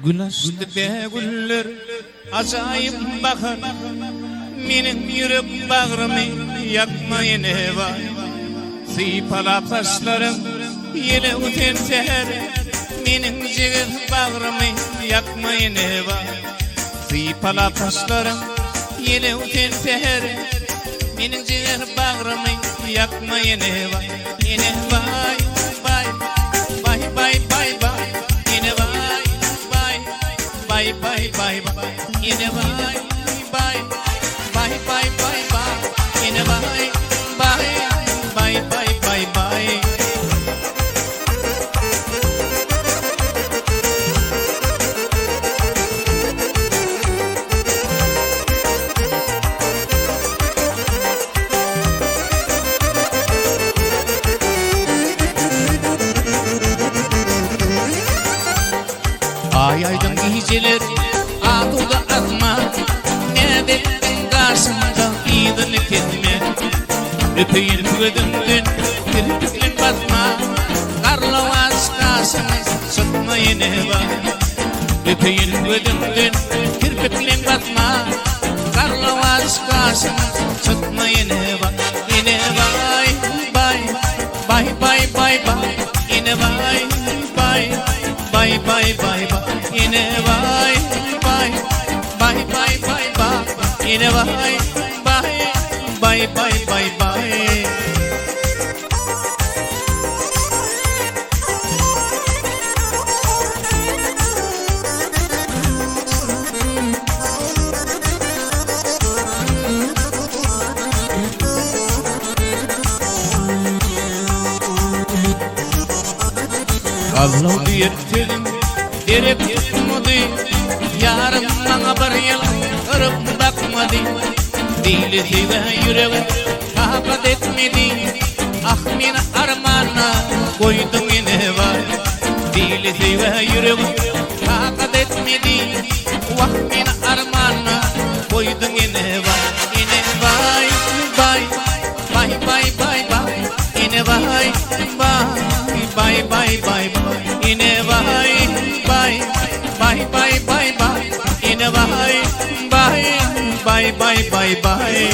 Güneşli be güller acayip bakar, menin yürek bağrımı yakmayın heva. Sıypalap taşlarım yele öten seher, menin jiger bağrımı yakmayın heva. Sıypalap taşlarım yele öten seher, menin jiger bağrımı yakmayın heva. Yine vay vay vay vay vay vay, yine vay bye bye bye bye yine bye bye bye bye bye bye yine bye bye bye bye bye bye. Ay aydım geceler ağıldı atma, ne bektin karşımda iyilik etme. Öpeyim gözümden kirpiklerin batma, karlavaz karşımız çıkmayın eva. Öpeyim gözümden kirpiklerin batma, karlavaz karşımız çıkmayın eva. Yine vay vay vay vay vay vay yine vay vay bye bye bye bye yine bye bye bye bye bye bye yine bye bye bye bye bye bye. Allah bir telim derip tutmadı, yarım bana bir yıl kırıp bakmadı. Dilisi ve yüreği takat etmedi, ah min armana koydum yine var. Dilisi ve yüreği takat etmedi, ah min armana koydum yine var. Yine vay vay vay vay vay vay yine vay vay bye bye bye bye yine bye bye bye bye bye bye yine bye bye bye bye bye bye.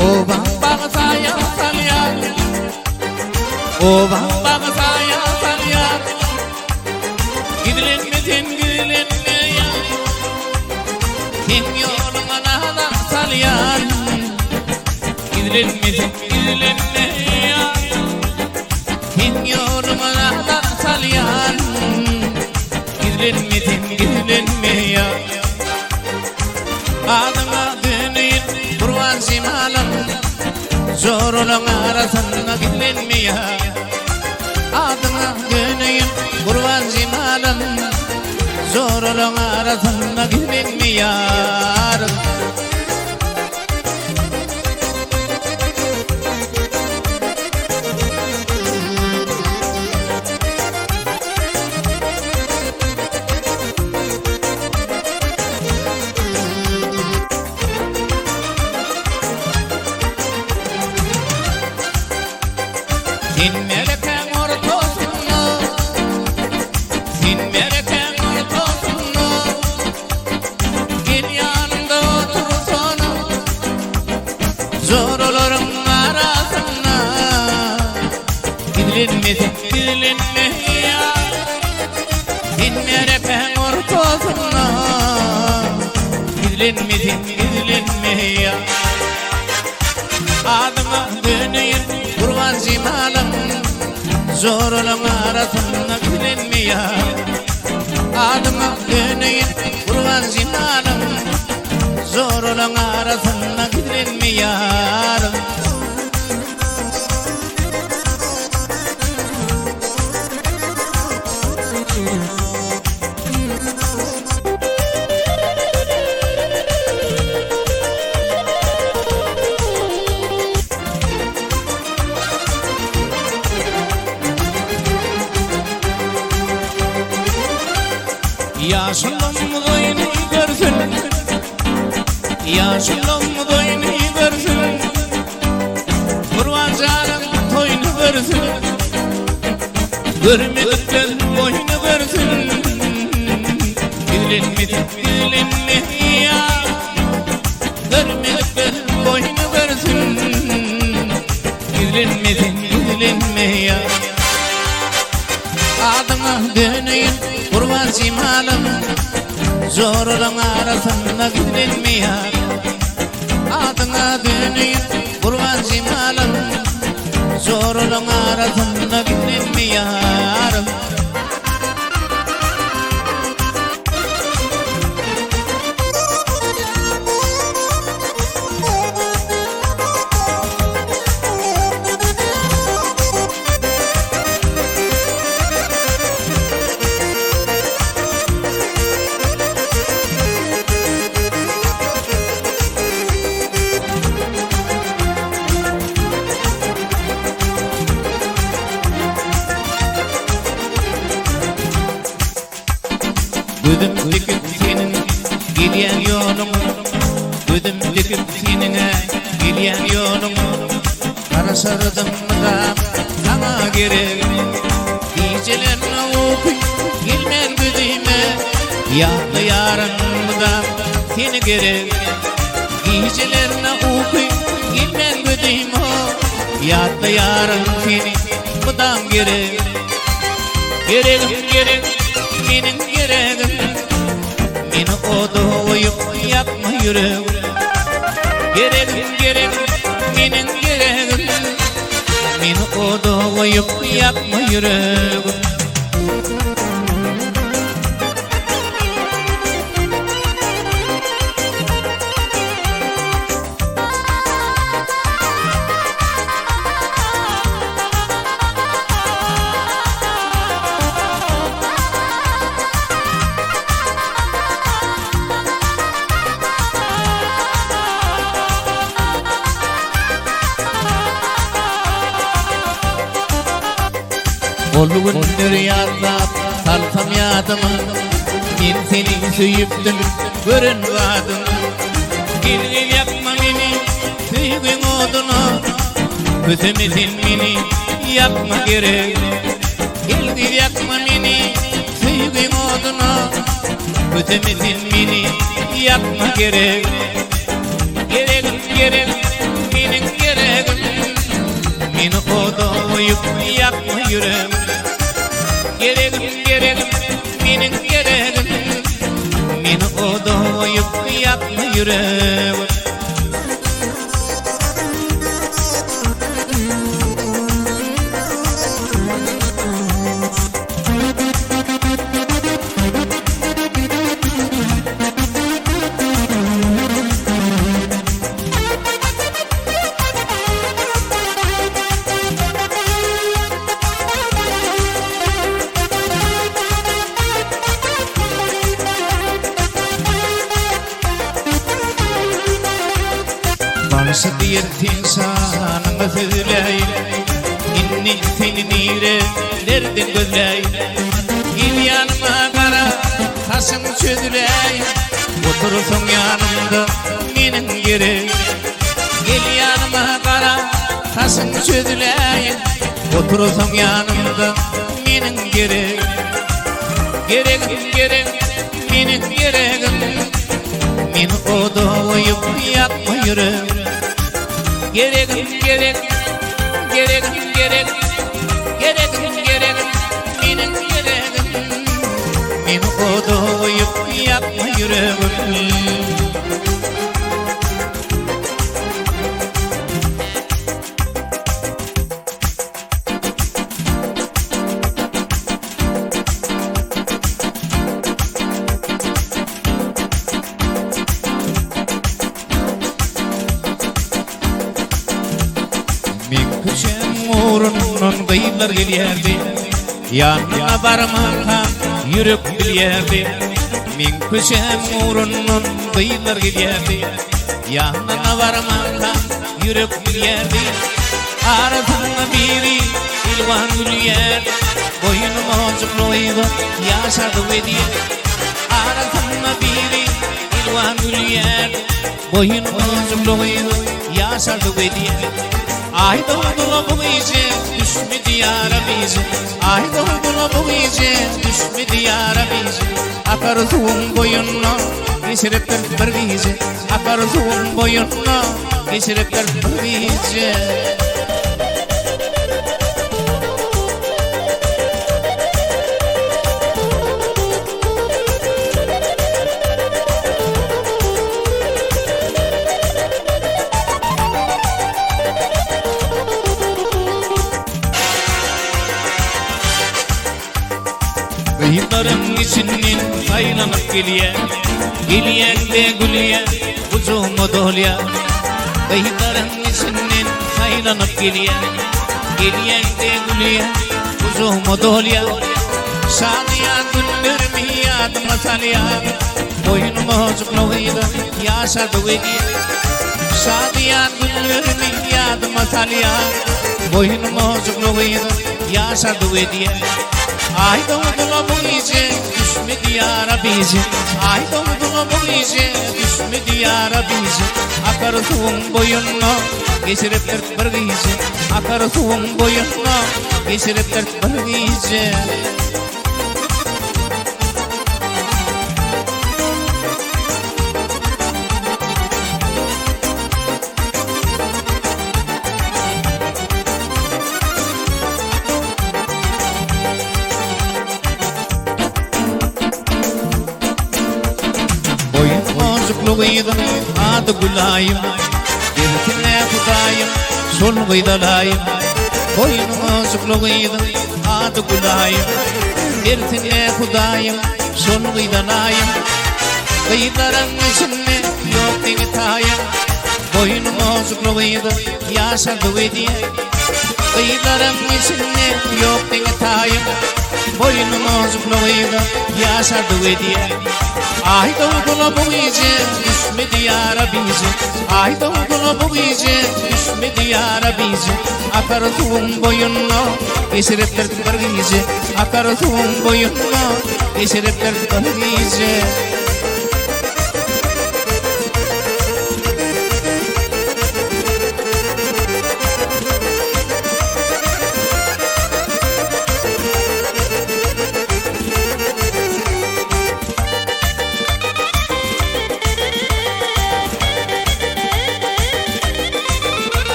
O bang saya salya, o bang saya salya, gidilen mi ya, kim yoluna da salya, gidilen mi ya, kim yoluna da salya, gidilen mi ya, adına döneyim kurban simalam. Zor olan arasında gidilmiyor, adına döneyim kurban zimalım. Zor olan arasında gidilmiyor. Zor olurum arasına, gidilinme ya, dinlere pen ortasına, gidilinme ya. Adıma döneyim kurban zimalım, zor olan arasına gidilinme ya. Adıma döneyim kurban zimalım, zor olan arasına gidilinmiyor. Yaşılım doyunu görsün, yaşılım doyunu görsün, kurbancanın toyunu görsün, görmedikler boyunu görsün. Gülenme ya, görmedikler boyunu görsün. Gülenme ya. Adıma döneyim kurban simalım, zorlan arasında gülenme ya. Adıma döneyim kurban simalım, zorlan arasında gülenme yarım. Gözüm dikip senin gidiyen yolumu, gözüm dikip senin gidiyen yolumu. Kara sardım da sana gerek, gecelerine okuy gelmen gözüme. Yağlı yarın da seni gerek, gecelerine okuy gelmen gözüme. Yağlı yarın seni budam gerek, gerek benim gereğim. Beni odoyup yakma yüreğim. Gerek benim gereğim. Beni odoyup yakma yüreğim. Olgundur yadlap salsam yadıma, ben seni süyüptüm görünvadım. Gel yakma beni süygün oduna, gözümüzün beni yakma gerek. Gel yakma beni süygün oduna, gözümüzün beni yakma gerek. Gerek benim gereğim. Beni odoyup yakma yüreğim. Gerek benim gereğim. Beni odoyup yakma yüreğim. Varsa bir insanıma söyleyeyim, inni seni nerelerden gözleyim. Gel yanıma kara taşım çözüleyim, oturursun yanımda benim gereğim. Gel yanıma kara taşım çözüleyim, oturursun yanımda benim gereğim. Gerek benim gereğim. Beni odoyup yakma yüreğim. Gerek benim gereğim. Beni odoyup yakma yüreğim. Min kuşem uğrundan kıyılar gelirdi, yanına varmakla yürek bilirdi. Min kuşem uğrundan kıyılar gelirdi, yanına varmakla yürek bilirdi. Arasında biri ilvan gülüyer, boynuma zıplayıp yaşadı ve diye. boynumuz buluğuydu yaşardık diye. Ay doğdula bu gece düşmedi yara bizi. Ay doğdula bu gece düşmedi yara bizi. Akarduğum boyunla geçiripler bir gece. Akarduğum boyunla geçiripler bir gece. Bıyıkların içinden kaylanıp geliye. Geliyen de gülüye kuzumu dolya. Bıyıkların içinden kaylanıp geliye. Geliyen de gülüye kuzumu dolya. Şadiya gündür yadıma salya. Boynumu zıplığıydı yaşardı diye. Şadiya gündür yadıma salya. Boynumu zıplığıydı yaşardı diye. Ay doğdula bu gece düşmedi yara bizi. Ay doğdula bu gece düşmedi yara bizi. Akarduğum boyunla geçiripler bir gece. Akarduğum boyunla geçiripler bir gece. Buluğuydu adı Gülayım. Yerkine Kudayım solğuydu layım. Boynumuz buluğuydu adı Gülayım. Yerkine Kudayım solğuydu layım. Kıyıların içinde yok dini tayım. Boynumuz buluğuydu yaşardı diye. Kıyıların içinde yok dini tayım. Boynumuz buluğuydu yaşardı diye. Ay doğdula bu gece düşmedi yara bizi. Ay doğdula bu gece düşmedi yara bizi. Akarduğum boyunla geçiripler bir gece. Akarduğum boyunla geçiripler bir gece.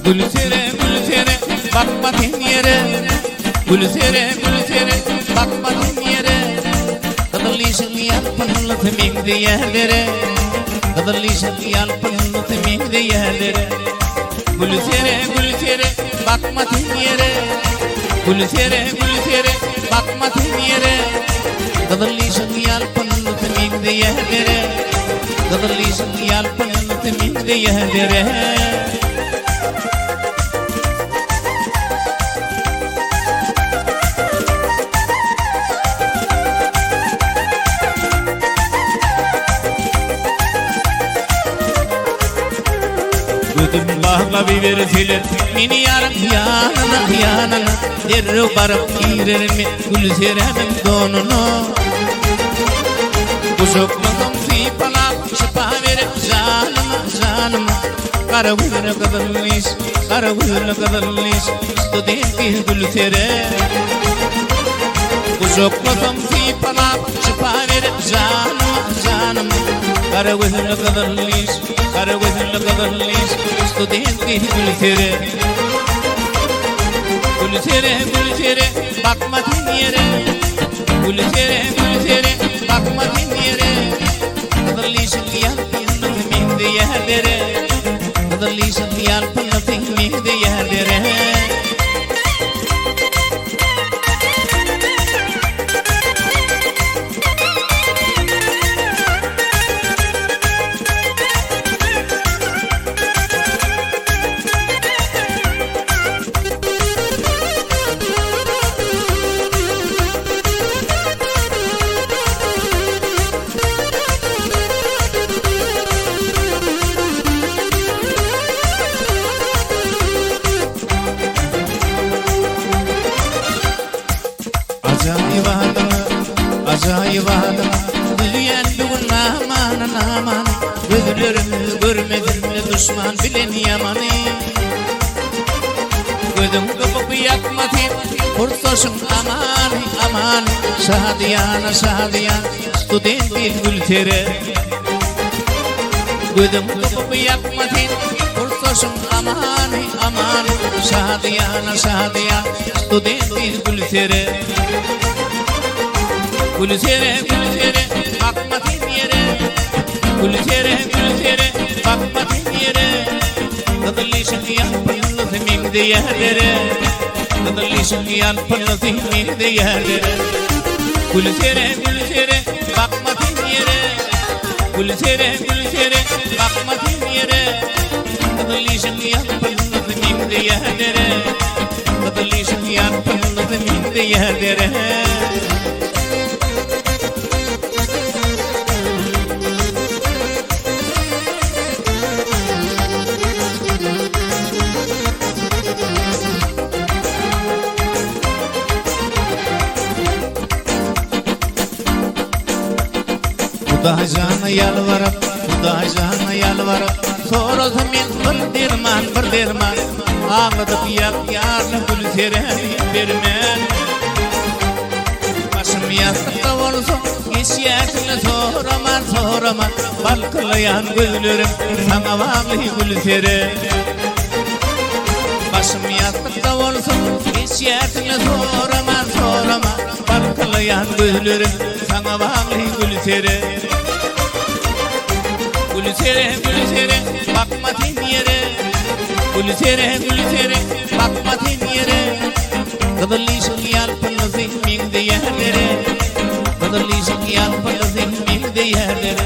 Gülsere gülsere bakmadın yere. Gülsere gülsere bakmadın yere. Kadırlıyşın yalpınlı teminde yerlere. Kadırlıyşın yalpınlı teminde yerlere. Gülsere gülsere bakmadın yere. Gülsere gülsere bakmadın yere. Kadırlıyşın yalpınlı teminde yerlere. Kadırlıyşın yalpınlı teminde yerlere. Gözüm bağla bir versiler mini yarım yanına yanına. Derru barıp girerim Gülsere'nin donunu. Kuşukluğum sipala şıpa verip canıma canıma. Karavırlı kadınlıyız, karavırlı kadınlıyız. Studenti Gülsere. Kuşukluğum sipala şıpa verip canıma canıma. Karavırlı kadınlıyız, karavırlı kadınlıyız. Studenti Gülsere. Gülsere gülsere bakmadın yere. Gülsere gülsere bakmadın yere. Kadırlıyşın yalpınlı teminde yerlere. Kadırlıyşın yalpınlı teminde yerlere. aman aman gözlerimi görmedim düşman bilen yamanı gözüm kapıp yakmadın kurtulsun aman aman Şadiyan Şadiyan studentil gültere gözüm kapıp yakmadın kurtulsun aman aman Şadiyan Şadiyan studentil gültere Gültere gültere bakmadın yere Gültere gültere bakmadın yere Kadılışın yapınlı zeminde yerlere Kadılışın yapınlı zeminde yerlere Gültere gültere bakmadın yere Gültere gültere bakmadın yere Kadılışın yapınlı zeminde yerlere Kadılışın yapınlı zeminde yerlere Hudayjana yalvarıp Sorası men bir derman Ağladıp yarlı gültere vermen Başım yastıkta olsun Geçyekini soraman Balkılayan güllerim Sana bağlı gültere Başım yastıkta olsun Geçyekini soraman Balkılayan güllerim Sana bağlı gültere Gültere gültere bakmadın yere Gültere gültere bakmadın yere Kadılışın yalpınlı zihminde yerlere Kadılışın yalpınlı zihminde yerlere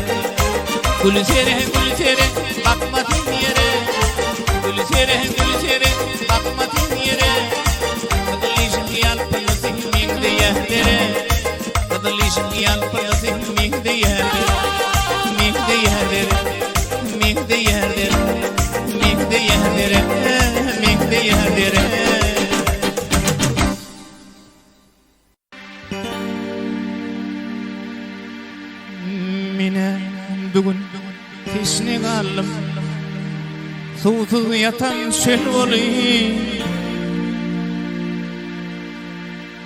Gültere gültere bakmadın yere Gültere gültere bakmadın yere Kadılışın yalpınlı zihminde yerlere Kadılışın yalpınlı zihminde yerlere Mihde yerlere, mihde yerlere, mihde yerlere, mihde yerlere. Mine bugün teşne kaldım, susuz yatan şel olayım.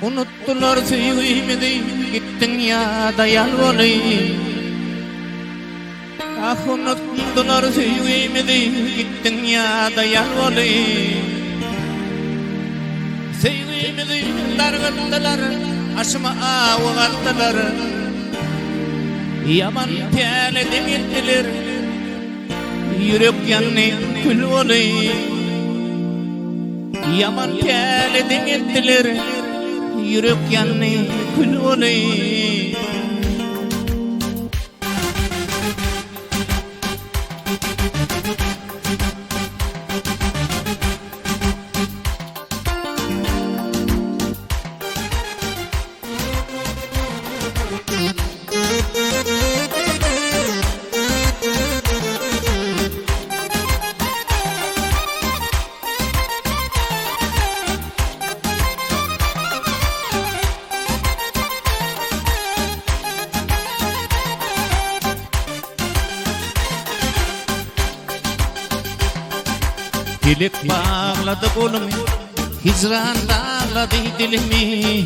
Unuttular sevgimi gittin ya dayal olayım. Ah unuttular sevgimi gittin ya dayal olayım. Sevgimi dargıttılar, aşıma ağlattılar. Yaman tele demettiler, yürek yanı kül olayım. Yaman tele demettiler, yürek yanı kül olayım. Dilek bağladı kolumu, hicran dağladı dilimi.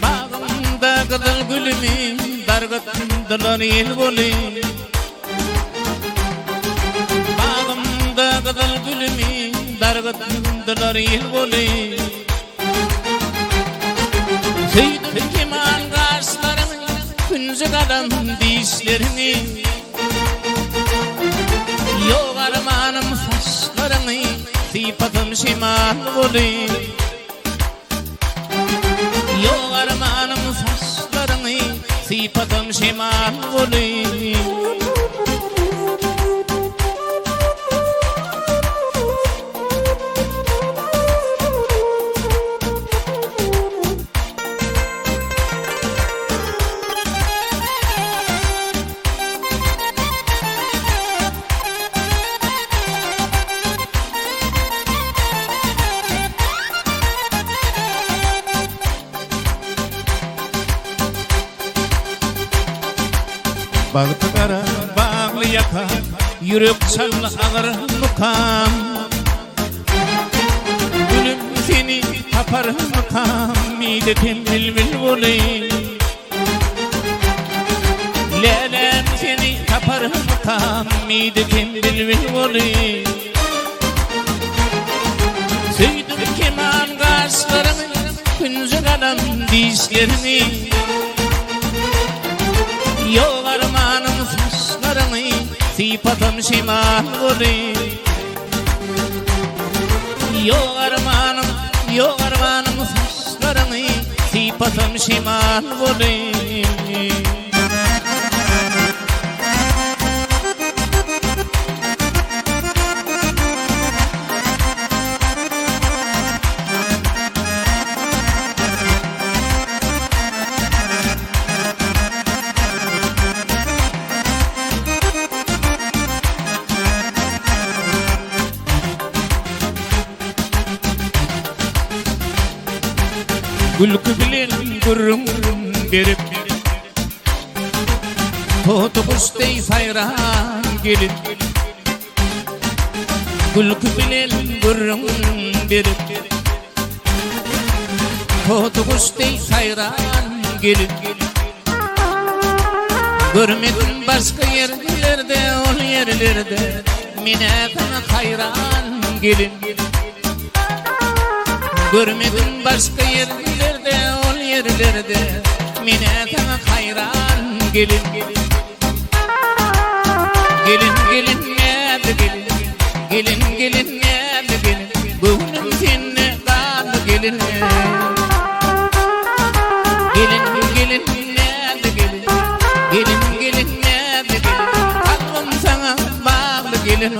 Bağımda kızıl gülümü, dargıttılar el bolu. Bağımda kızıl gülümü, dargıttılar el bolu. Söyledim keman kaşlarını, küncük adam dişlerini. Yok armanım saçlarını, sıfatım şimal olayım. Yok armanım saçlarını, sıfatım şimal olayım. Bağıtı kara bağlı yaka, yürek çallı ağır mukam. Gülüm seni tapar mukam, midetim bilbil olayım. Lelem seni tapar mukam, midetim bilbil olayım. Söydüm keman kaşlarını, küncük adam dişlerini. Yok armanım saçlarını, sifatım şimal olayım. Yok armanım saçlarını, sifatım şimal olayım. Gülkü bilen gürrüm berip, totu kuştay sayran gelip. Gülkü bilen gürrüm berip, totu kuştay sayran gelip. Görmedim başka yerlerde, ol yerlerde, mine kana hayran gelip. Görmedim başka yerlerde, ol yerlerde, mine sana hayran gelin. Gelin gelin nerede gelin, gelin gelin nerede gelin, gönlüm seninle kaldı gelin. Gelin gelin nerede gelin, gelin gelin nerede gelin, kalbim sana bağlı gelin.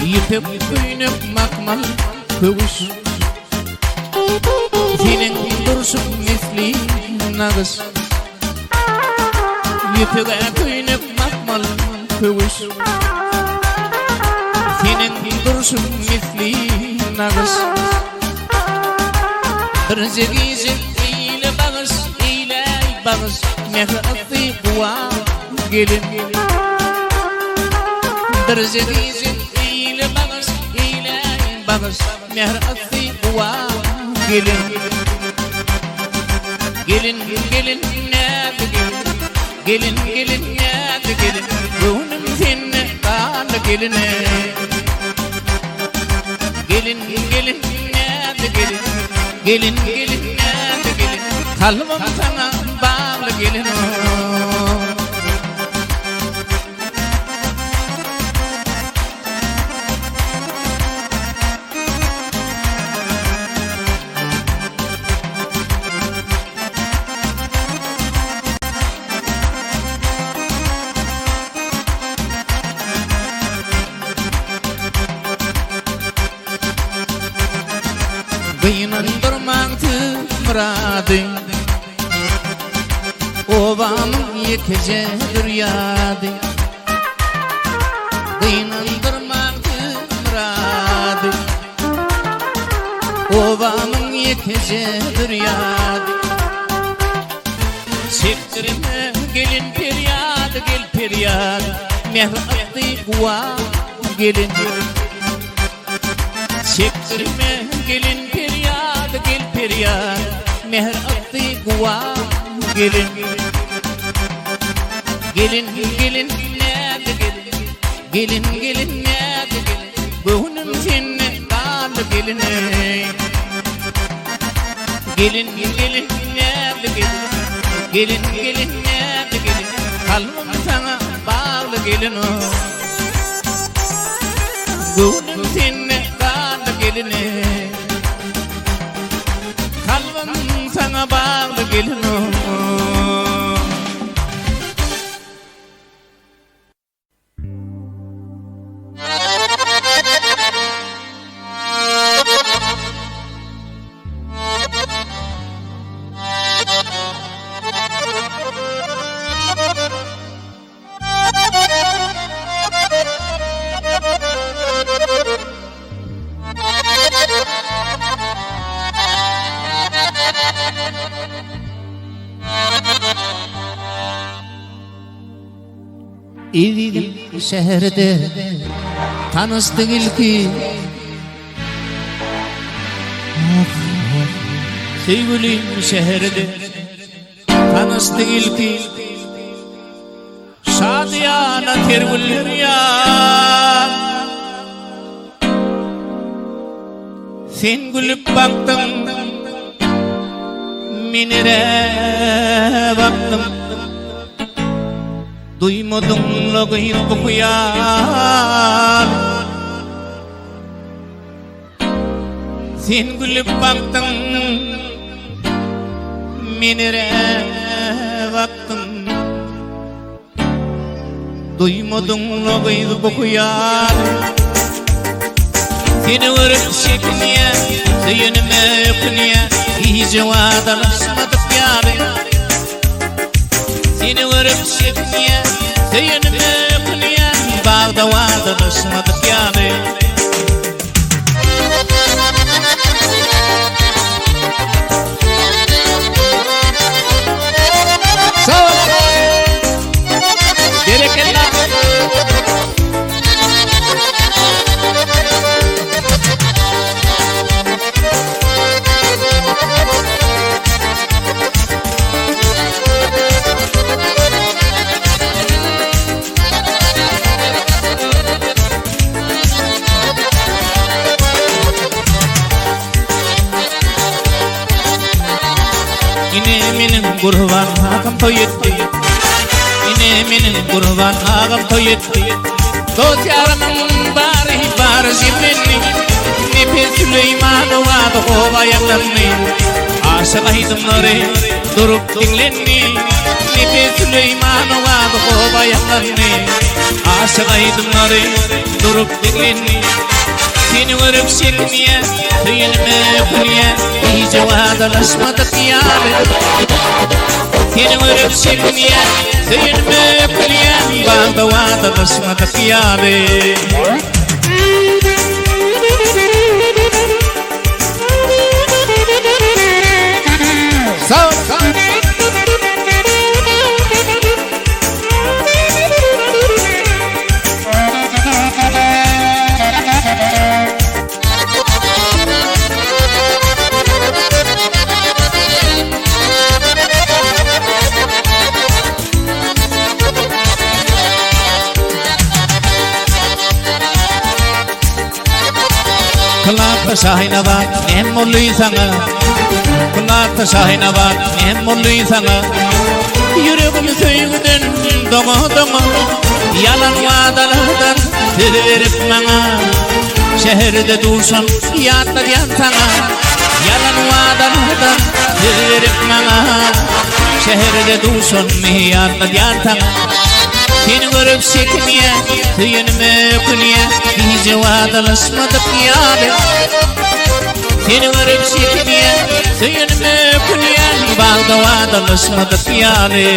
Yitip kuyunup makmal kıvuş, senin dursun misli nağız. Yitip kuyunup makmal kıvuş, senin dursun misli nağız. Bir zegizin eyle bağız, eyle bağız, mehratı buğa gelin. Bir zegizin bağız, mehratı buğa gelin. Gelin gelin nerede gelin, gelin gelin nerede gelin, gönlüm seninle kaldı gelin. Gelin gelin nerede gelin, gelin gelin nerede gelin, kalbim sana bağlı gelin. Kıyınandırmaktı muradın, obamın yekece düryadı. Kıyınandırmaktı muradın, obamın yekece düryadı. Çektirme gelin peryadı, gel peryadı, mehratı kuva gelin. Çektirme gelin peryadı, gel peryadı, mehratı kuva gelin. Gelin gelin nerede gelin, gelin gelin nerede gelin, gönlüm seninle kaldı gelin. Gelin gelin nerede gelin, gelin gelin nerede gelin, kalbim sana bağlı gelin. Gönlüm seninle kaldı gelin, kalbim sana bağlı gelin. Evidim şehirde tanıştık ilki. Sevgilim şehirde tanıştık ilki. Şadiyana tergüller ya. Sen gülüp baktın, minire baktım. Duymadın login bu kuyal. Sen gülüp baktın, minire baktım. Duymadın login bu kuyal. Seni vurup şekliye, suyunuma öpünüye, iyice vadalaşmadık yani. Seni vurup şekliye, suyunuma öpünüye, bağda vadalaşmadık yani. Sağ ol! Gerekenler! Yine benim kurban ağam toy etti. Yine benim kurban ağam toy etti. Dost yarımın bari zimmenni. Nefes Süleyman'ı vadı kova yaklanni. Aşık aydınları durup dinlenni. Nefes Süleyman'ı vadı kova yaklanni. Aşık aydınları durup dinlenni. Seni vurup şekliye, suyunuma öpünüye, iyice vadalaşmadık yani. Seni vurup şekliye, suyunuma öpünüye, bağda vadalaşmadık yani. Sağ ol, sağ ol. Kulakta şahine bak, nem molluyu sana. Kulakta şahine bak, nem molluyu sana. Yüreğimi söyleden doma doma. Yalan vadalardan verip bana. Şehirde dursan yatta yan sana. Yalan vadalardan verip bana. Şehirde dursan yatta yan sana. Seni vurup şekliye, suyunuma öpünüye, iyice vadalaşmadık yani. Seni vurup şekliye, suyunuma öpünüye, bağda vadalaşmadık yani.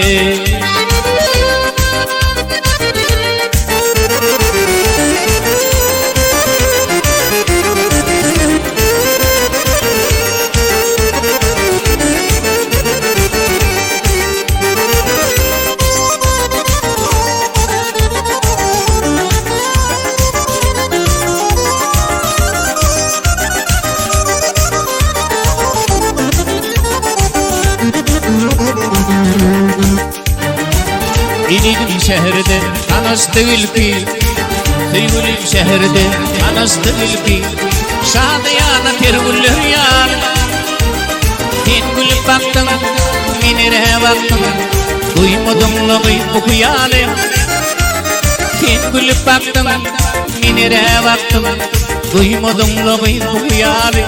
İnidim şehirde tanıştık ilki. Sevgilim şehirde tanıştık ilki. Şadiyana tergüller yar. Sen gülüp baktın, minire baktın. Duymadın login bu kuyali. Sen gülüp baktın, minire baktın. Duymadın login bu kuyali.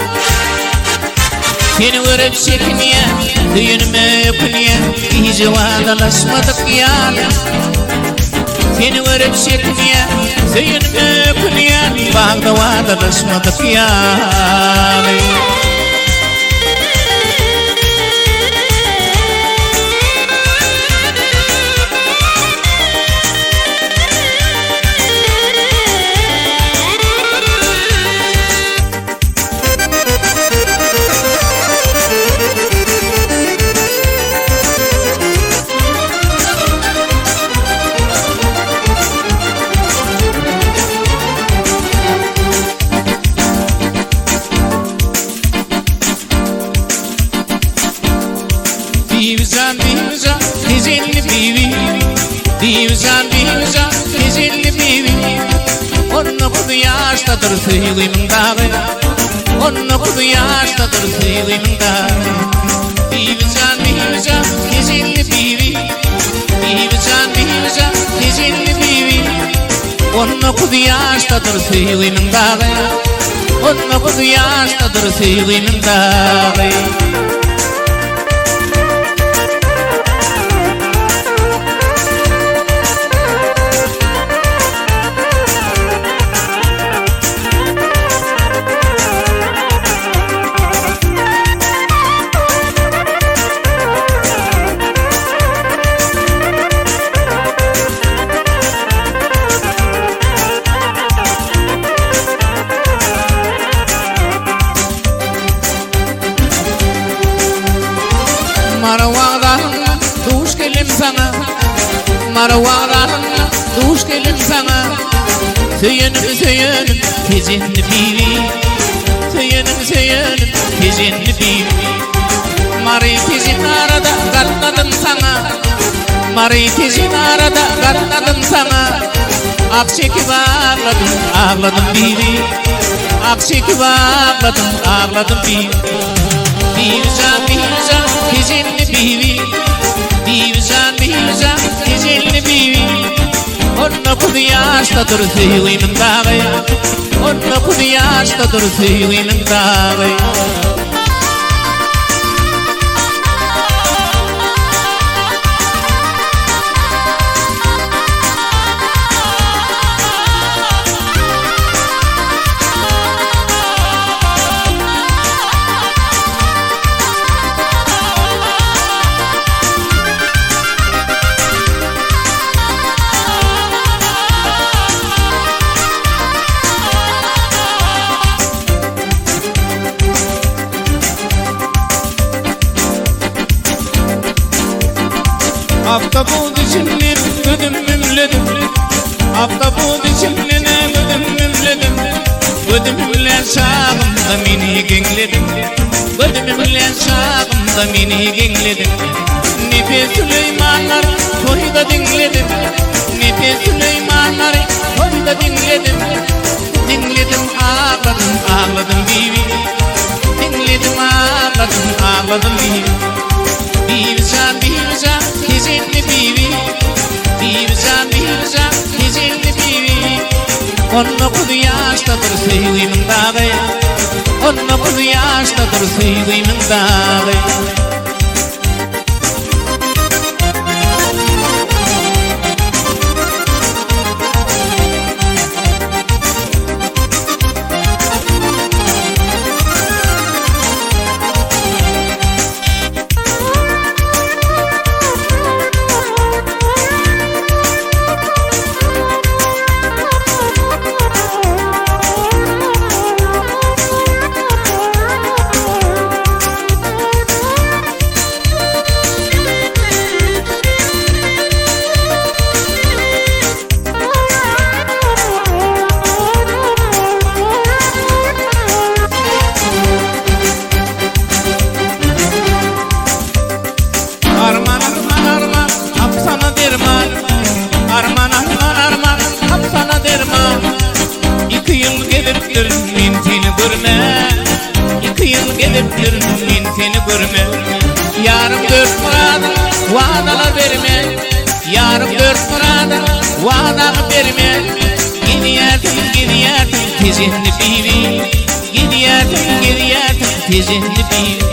Seni vurup şekliye, suyunuma öpünüye, iyice vadalaşmadık yani. Seni vurup şekliye, suyunuma öpünüye, bağda vadalaşmadık yani. 19 yaştadır söyleyeyim dağı. 19 yaştadır söyleyeyim dağı. Bivcan bivcan tecelli bivi. Bivcan bivcan tecelli bivi. 19 yaştadır söyleyeyim dağı. 19 yaştadır söyleyeyim dağı. Marwalarına duş gelim sana, marwalarına duş gelim sana. Söyünüm söyünüm tezinli bivi, söyünüm söyünüm tezinli bivi. Marı tezin arada katladım sana, marı tezin arada katladım sana. Ak çekip ağladım, ağladım bivi, ak çekip ağladım, ağladım bivi. Bivcan bivcan tecelli bivi. Bivcan bivcan tecelli bivi. 19 yaştadır söyleyeyim dağı. 19 yaştadır söyleyeyim dağı. Aftapot içimden ödüm mümledim. Aftapot içimden ödüm mümledim. Ödümümle şağımda meni gengledim. Ödümümle şağımda meni gengledim. Nefes Süleymanlar toyda dinledim. Nefes Süleymanlar toyda dinledim. Dinledim ağladım ağladım bivi. Dinledim ağladım ağladım bivi. Bivcan bivcan tecelli bivi. Bivcan bivcan tecelli bivi. 19 yaştadır söyleyeyim dağı. 19 yaştadır söyleyeyim dağı. Yarım dört murada vaadalar verme. Yarım dört murada vaadalar verme. Gidiyorsun tezinli bivi. Gidiyorsun tezinli bivi.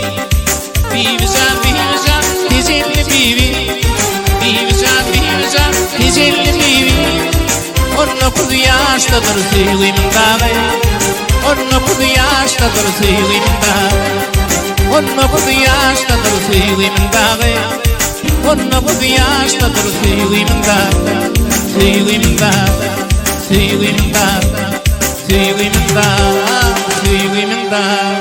Bivcan bivcan tezinli bivi. Bivcan bivcan tezinli bivi. 19 yaştadır söyleyeyim dağı. 19 yaştadır söyleyeyim dağı. 19 yaştadır söyleyeyim dağı. 19 yaştadır söyleyeyim dağı. Söyleyeyim dağı. Söyleyeyim dağı. Söyleyeyim dağı. Söyleyeyim dağı.